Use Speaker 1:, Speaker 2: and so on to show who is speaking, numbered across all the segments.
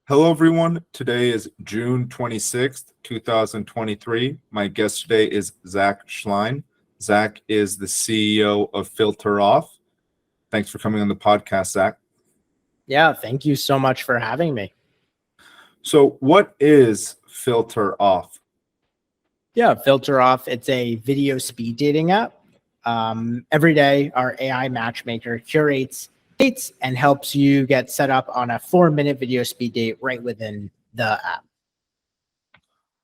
Speaker 1: Hello, everyone. Today is June 26th, 2023. My guest today is Zach Schleien. Zach is the CEO of Filter Off. Thanks for coming on the podcast, Zach.
Speaker 2: Yeah, thank you so much for having me.
Speaker 1: So, what is Filter Off?
Speaker 2: Yeah, Filter Off, it's a video speed dating app. Every day, our AI matchmaker curates dates and helps you get set up on a 4-minute video speed date right within the app.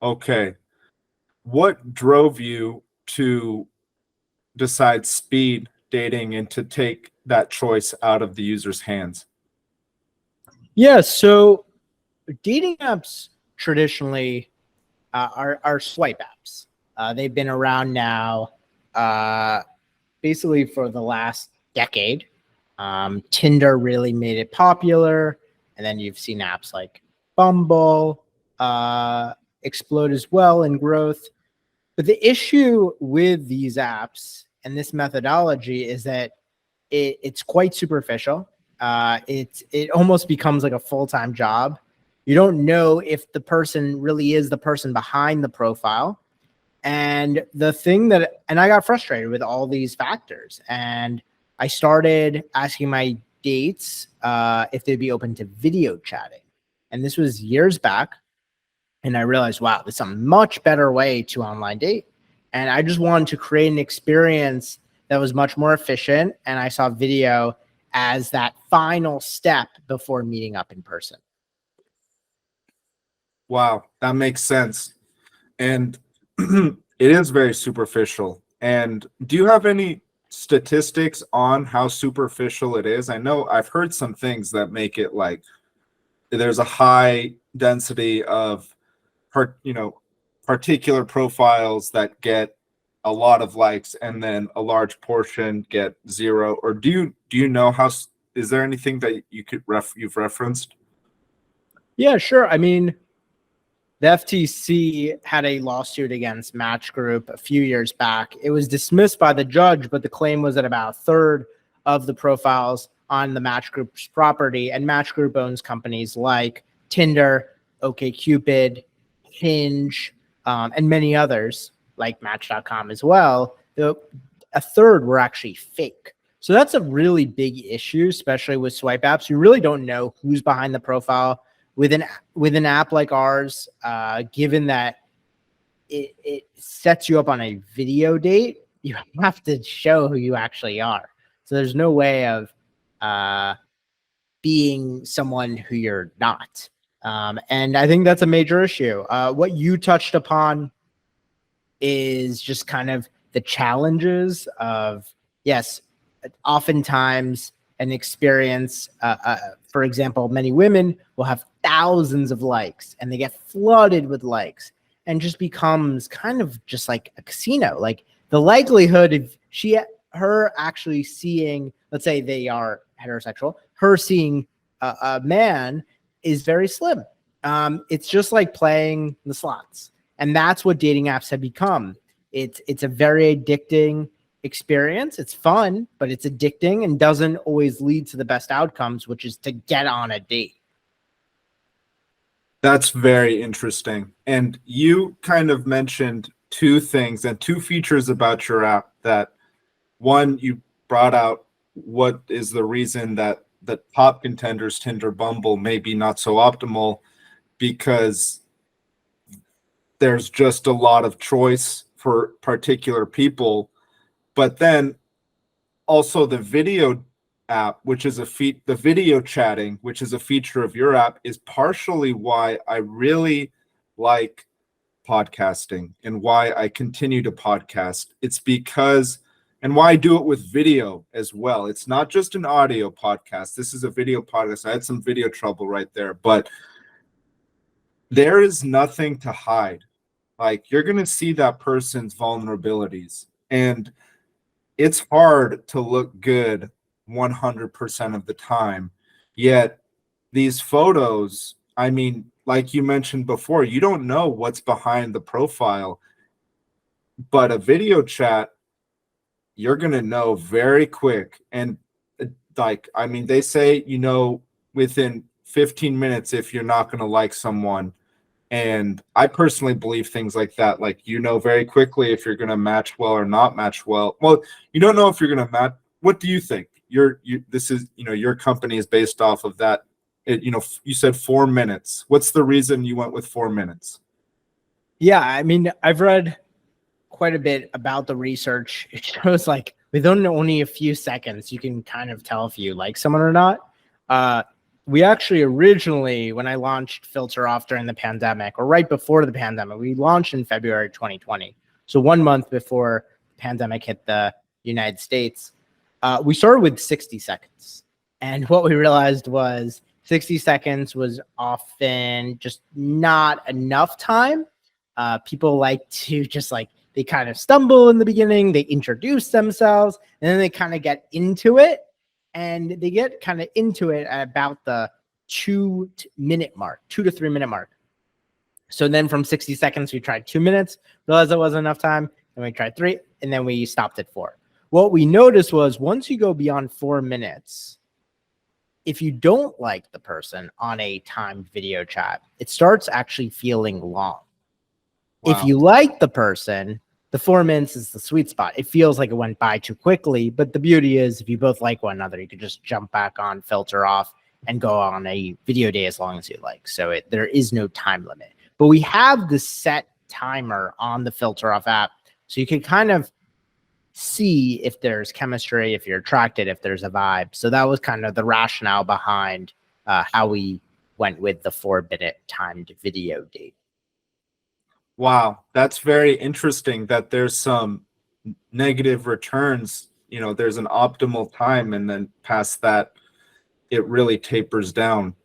Speaker 1: Okay. What drove you to decide speed dating and to take that choice out of the user's hands?
Speaker 2: Yeah, so dating apps traditionally are swipe apps. They've been around now basically for the last decade. Tinder really made it popular, and then you've seen apps like Bumble explode as well in growth. But the issue with these apps and this methodology is that it's quite superficial. It almost becomes like a full-time job. You don't know if the person really is the person behind the profile. And I got frustrated with all these factors. And I started asking my dates if they'd be open to video chatting. And this was years back. And I realized, wow, this is a much better way to online date. And I just wanted to create an experience that was much more efficient. And I saw video as that final step before meeting up in person.
Speaker 1: Wow, that makes sense. And it is very superficial. And do you have any statistics on how superficial it is? I know I've heard some things that make it like there's a high density of particular profiles that get a lot of likes and then a large portion get zero. Or do you know how, is there anything that you've referenced?
Speaker 2: Yeah, sure. I mean, the FTC had a lawsuit against Match Group a few years back. It was dismissed by the judge, but the claim was that about a third of the profiles on the Match Group's property, and Match Group owns companies like Tinder, OkCupid, Hinge, and many others like Match.com as well. A third were actually fake. So that's a really big issue, especially with swipe apps. You really don't know who's behind the profile. With an app like ours, given that it sets you up on a video date, you have to show who you actually are. So there's no way of being someone who you're not. And I think that's a major issue. What you touched upon is just kind of the challenges of, yes, oftentimes an experience, for example, many women will have thousands of likes and they get flooded with likes and just becomes kind of just like a casino. Like the likelihood of her actually seeing, let's say they are heterosexual, her seeing a man is very slim. It's just like playing the slots. And that's what dating apps have become. It's a very addicting experience. It's fun, but it's addicting and doesn't always lead to the best outcomes, which is to get on a date.
Speaker 1: That's very interesting. And you kind of mentioned two things and two features about your app. That one, you brought out what is the reason that the top contenders, Tinder, Bumble, may be not so optimal, because there's just a lot of choice for particular people. But then also the video app, which is the video chatting, which is a feature of your app, is partially why I really like podcasting and why I continue to podcast. It's because, and why I do it with video as well. It's not just an audio podcast. This is a video podcast. I had some video trouble right there, but there is nothing to hide. Like, you're going to see that person's vulnerabilities, and it's hard to look good 100% of the time. Yet these photos, I mean, like you mentioned before, you don't know what's behind the profile, but a video chat, you're going to know very quick. And like, I mean, they say, within 15 minutes if you're not going to like someone. And I personally believe things like that. Like, very quickly if you're going to match well or not match well. Well, you don't know if you're going to match. What do you think? This is, your company is based off of that. You said 4 minutes. What's the reason you went with 4 minutes?
Speaker 2: Yeah, I mean, I've read quite a bit about the research. It shows like within only a few seconds, you can kind of tell if you like someone or not. We actually originally, when I launched Filter Off during the pandemic, or right before the pandemic, we launched in February 2020. So 1 month before the pandemic hit the United States, we started with 60 seconds. And what we realized was 60 seconds was often just not enough time. People like to just they kind of stumble in the beginning, they introduce themselves, and then they kind of get into it. And they get kind of into it at about the 2 to 3 minute mark. So then from 60 seconds, we tried 2 minutes, realized it wasn't enough time. Then we tried 3, and then we stopped at 4. What we noticed was once you go beyond 4 minutes, if you don't like the person on a timed video chat, it starts actually feeling long. Wow. If you like the person, the 4 minutes is the sweet spot. It feels like it went by too quickly, but the beauty is if you both like one another, you could just jump back on, Filter Off, and go on a video day as long as you like. So there is no time limit. But we have the set timer on the Filter Off app, so you can kind of see if there's chemistry, if you're attracted, if there's a vibe. So that was kind of the rationale behind how we went with the 4-minute timed video date.
Speaker 1: Wow, that's very interesting that there's some negative returns. There's an optimal time, and then past that, it really tapers down.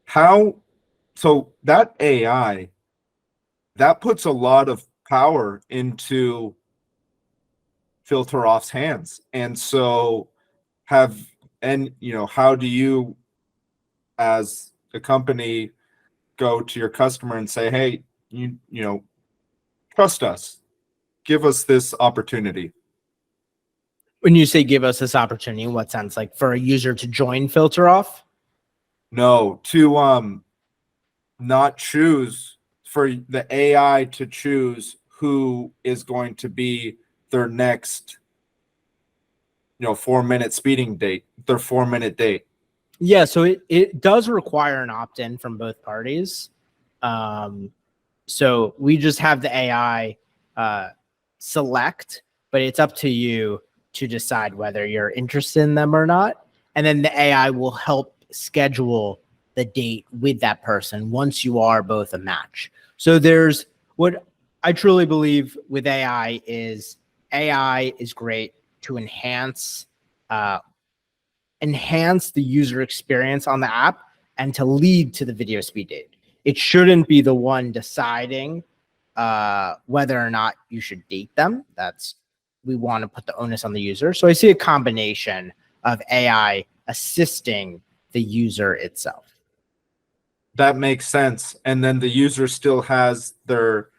Speaker 1: So that AI, that puts a lot of power into Filter Off's hands. And so how do you as a company go to your customer and say, hey, you trust us, give us this opportunity?
Speaker 2: When you say give us this opportunity, in what sense? Like for a user to join Filter Off?
Speaker 1: No, to not choose, for the AI to choose who is going to be their next 4-minute speeding date, their 4-minute date.
Speaker 2: Yeah, so it does require an opt-in from both parties. So we just have the AI select, but it's up to you to decide whether you're interested in them or not. And then the AI will help schedule the date with that person once you are both a match. So there's what I truly believe with AI is great to enhance the user experience on the app and to lead to the video speed date. It shouldn't be the one deciding whether or not you should date them. We want to put the onus on the user. So I see a combination of AI assisting the user itself.
Speaker 1: That makes sense. And then the user still has their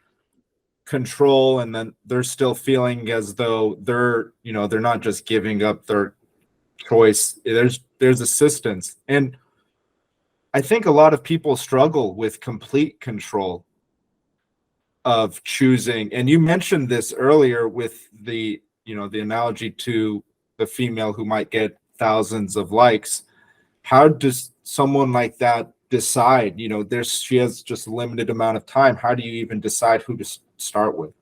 Speaker 1: control, and then they're still feeling as though they're not just giving up their choice. There's assistance. And I think a lot of people struggle with complete control of choosing. And you mentioned this earlier with the analogy to the female who might get thousands of likes. How does someone like that decide? She has just a limited amount of time. How do you even decide who to start with?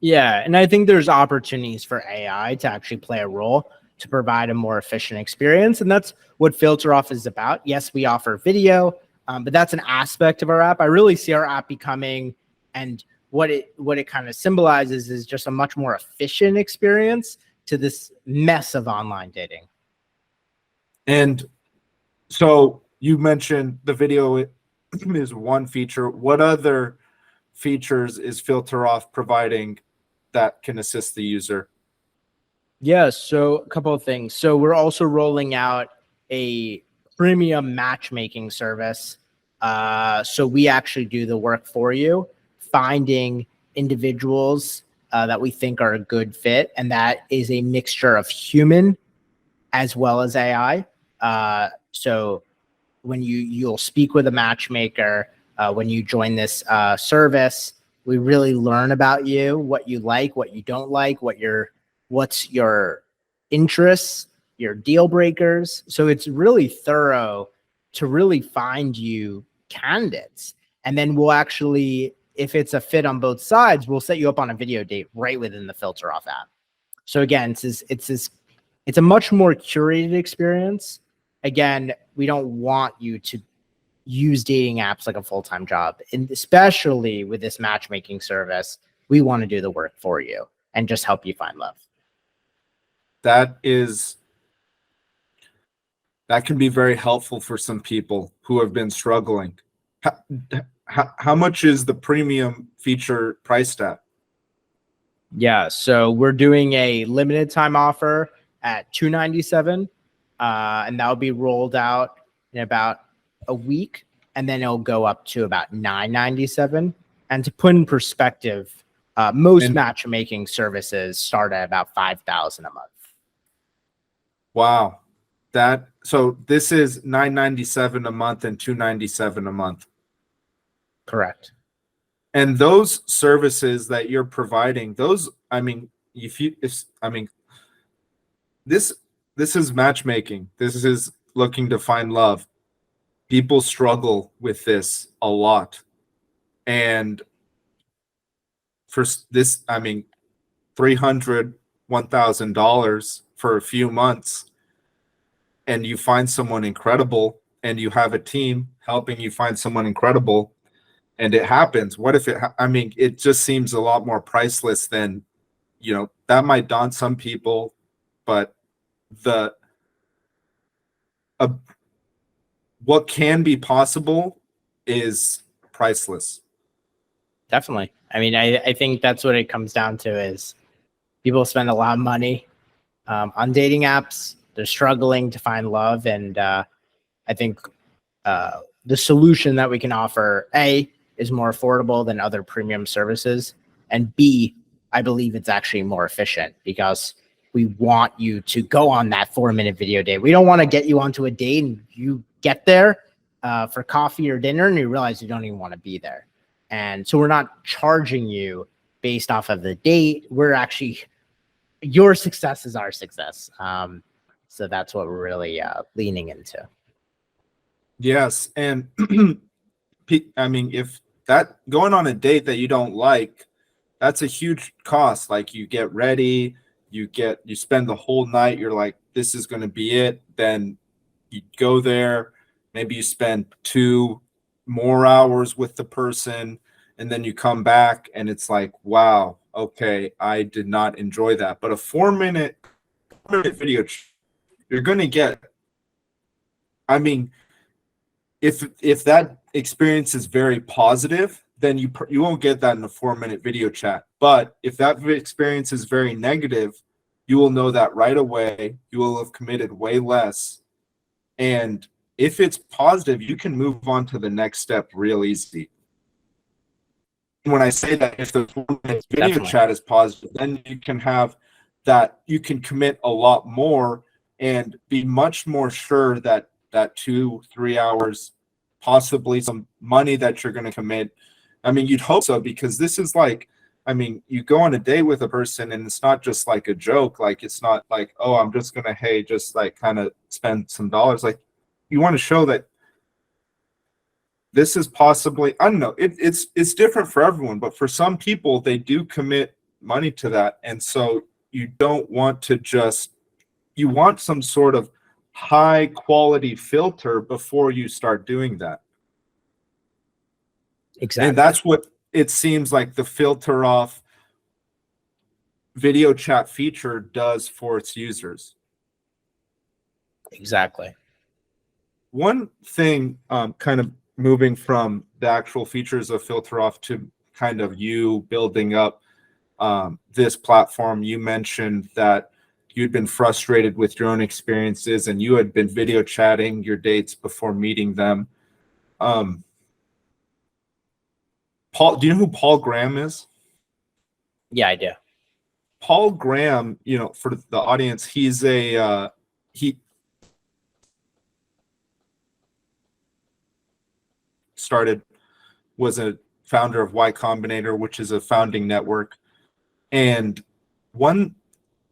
Speaker 2: Yeah, and I think there's opportunities for AI to actually play a role to provide a more efficient experience. And that's what Filter Off is about. Yes, we offer video, but that's an aspect of our app. I really see our app becoming, and what it kind of symbolizes is just a much more efficient experience to this mess of online dating.
Speaker 1: And so you mentioned the video is one feature. What other features is Filter Off providing that can assist the user?
Speaker 2: Yeah, so a couple of things. So we're also rolling out a premium matchmaking service. So we actually do the work for you, finding individuals that we think are a good fit. And that is a mixture of human as well as AI. So when you'll speak with a matchmaker, when you join this service, we really learn about you, what you like, what you don't like, what's your interests, your deal breakers. So it's really thorough to really find you candidates. And then we'll actually, if it's a fit on both sides, we'll set you up on a video date right within the Filter Off app. So again, it's a much more curated experience. Again, we don't want you to use dating apps like a full-time job. And especially with this matchmaking service, we want to do the work for you and just help you find love.
Speaker 1: That can be very helpful for some people who have been struggling. How much is the premium feature priced at?
Speaker 2: Yeah, so we're doing a limited time offer at $297, and that'll be rolled out in about a week, and then it'll go up to about $997. And to put in perspective, most matchmaking services start at about $5,000 a month.
Speaker 1: Wow, so this is $997 a month and $297 a month. Correct. And those services that you're providing, those, I mean, this is matchmaking. This is looking to find love. People struggle with this a lot. And for this, I mean, $300, $1,000 for a few months, and you find someone incredible, and you have a team helping you find someone incredible, and it happens. What if it just seems a lot more priceless than, that might daunt some people, but what can be possible is priceless.
Speaker 2: Definitely. I mean, I think that's what it comes down to is people spend a lot of money on dating apps. They're struggling to find love. And I think the solution that we can offer, A, is more affordable than other premium services. And B, I believe it's actually more efficient because we want you to go on that 4-minute video date. We don't want to get you onto a date and you get there for coffee or dinner and you realize you don't even want to be there. And so we're not charging you based off of the date. We're actually, your success is our success. So that's what we're really leaning into.
Speaker 1: Yes. And I mean, if that going on a date that you don't like, that's a huge cost. Like you get ready, you spend the whole night. You're like, this is going to be it. Then you go there, maybe you spend 2 more hours with the person, and then you come back and it's like, wow, okay, I did not enjoy that. But a 4-minute video, you're going to get, I mean, if that experience is very positive, then you won't get that in a 4-minute video chat. But if that experience is very negative, you will know that right away. You will have committed way less. And if it's positive, you can move on to the next step real easy. When I say that, if the 4-minute video chat is positive, then you can have that, you can commit a lot more and be much more sure that 2-3 hours, possibly some money that you're going to commit. I mean, you'd hope so, because this is like, I mean, you go on a date with a person and it's not just like a joke. Like, it's not like, oh, I'm just going to, hey, just like kind of spend some dollars. Like, you want to show that this is possibly, I don't know, it's different for everyone, but for some people, they do commit money to that. And so you don't want to just, you want some sort of high quality filter before you start doing that.
Speaker 2: Exactly.
Speaker 1: And that's what it seems like the Filter Off video chat feature does for its users.
Speaker 2: Exactly.
Speaker 1: One thing, kind of moving from the actual features of Filter Off to kind of you building up this platform, you mentioned that you'd been frustrated with your own experiences and you had been video chatting your dates before meeting them. Paul, do you know who Paul Graham is?
Speaker 2: Yeah, I do.
Speaker 1: Paul Graham, for the audience, he's he was a founder of Y Combinator, which is a founding network. And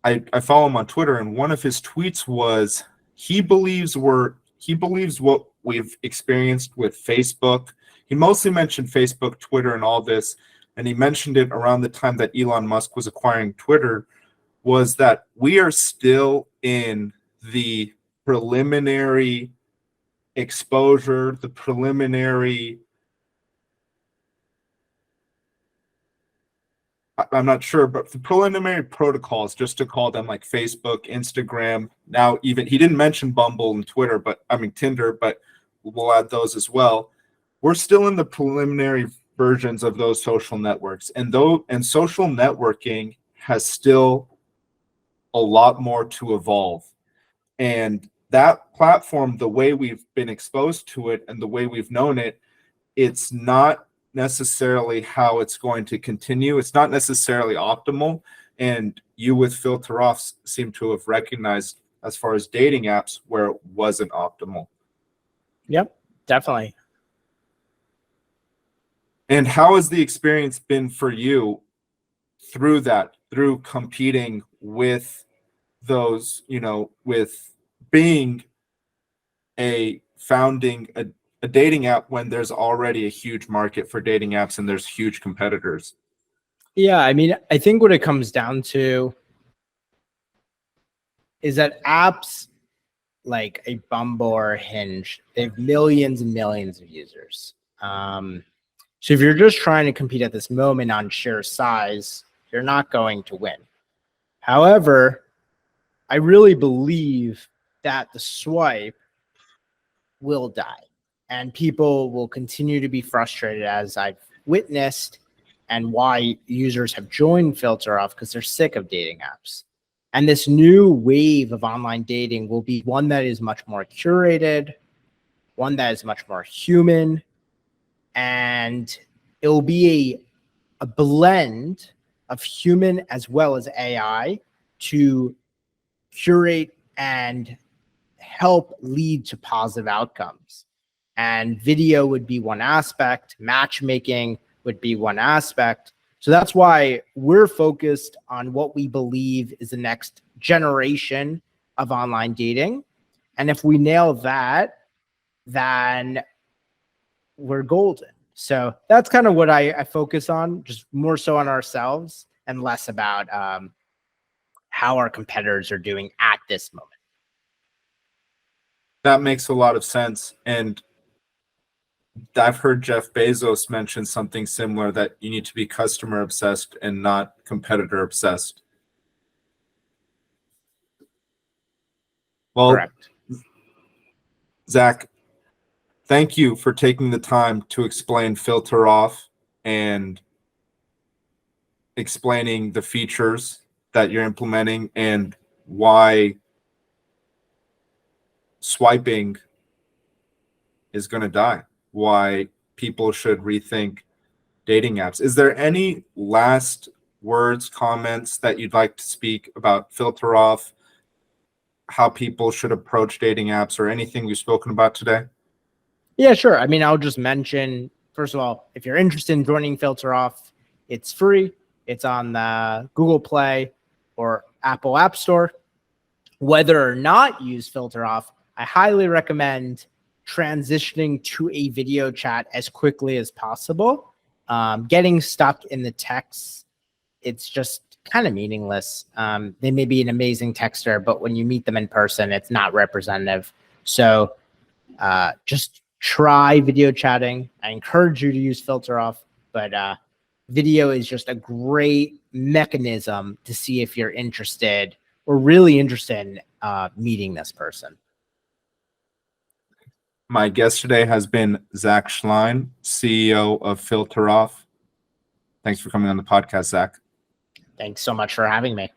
Speaker 1: I follow him on Twitter, and one of his tweets was he believes what we've experienced with Facebook. He mostly mentioned Facebook, Twitter, and all this, and he mentioned it around the time that Elon Musk was acquiring Twitter, was that we are still in the preliminary exposure, the preliminary, I'm not sure, but the preliminary protocols, just to call them, like Facebook, Instagram. Now, even he didn't mention Bumble and Twitter, Tinder, but we'll add those as well. We're still in the preliminary versions of those social networks, and social networking has still a lot more to evolve. And that platform, the way we've been exposed to it and the way we've known it, it's not necessarily how it's going to continue. It's not necessarily optimal. And you with Filter Off seem to have recognized, as far as dating apps, where it wasn't optimal.
Speaker 2: Yep, definitely.
Speaker 1: And how has the experience been for you through competing with those, with being founding a dating app when there's already a huge market for dating apps and there's huge competitors?
Speaker 2: Yeah, I mean, I think what it comes down to is that apps like a Bumble or a Hinge, they have millions and millions of users. So if you're just trying to compete at this moment on sheer size, you're not going to win. However, I really believe that the swipe will die and people will continue to be frustrated, as I've witnessed, and why users have joined Filter Off, because they're sick of dating apps. And this new wave of online dating will be one that is much more curated, one that is much more human, and it will be a blend of human as well as AI to curate and help lead to positive outcomes. And video would be one aspect, matchmaking would be one aspect. So that's why we're focused on what we believe is the next generation of online dating. And if we nail that, then we're golden. So that's kind of what I focus on, just more so on ourselves and less about how our competitors are doing at this moment.
Speaker 1: That makes a lot of sense. And I've heard Jeff Bezos mention something similar, that you need to be customer obsessed and not competitor obsessed. Well, correct. Zach, thank you for taking the time to explain Filter Off and explaining the features that you're implementing and why swiping is going to die, why people should rethink dating apps. Is there any last words, comments that you'd like to speak about Filter Off, how people should approach dating apps, or anything we've spoken about today?
Speaker 2: Yeah, sure. I mean, I'll just mention, first of all, if you're interested in joining Filter Off, it's free. It's on the Google Play or Apple App Store. Whether or not you use Filter Off, I highly recommend transitioning to a video chat as quickly as possible. Getting stuck in the text, it's just kind of meaningless. They may be an amazing texter, but when you meet them in person, it's not representative. So just try video chatting. I encourage you to use Filter Off, but video is just a great mechanism to see if you're interested or really interested in meeting this person.
Speaker 1: My guest today has been Zach Schleien, CEO of Filter Off. Thanks for coming on the podcast, Zach.
Speaker 2: Thanks so much for having me.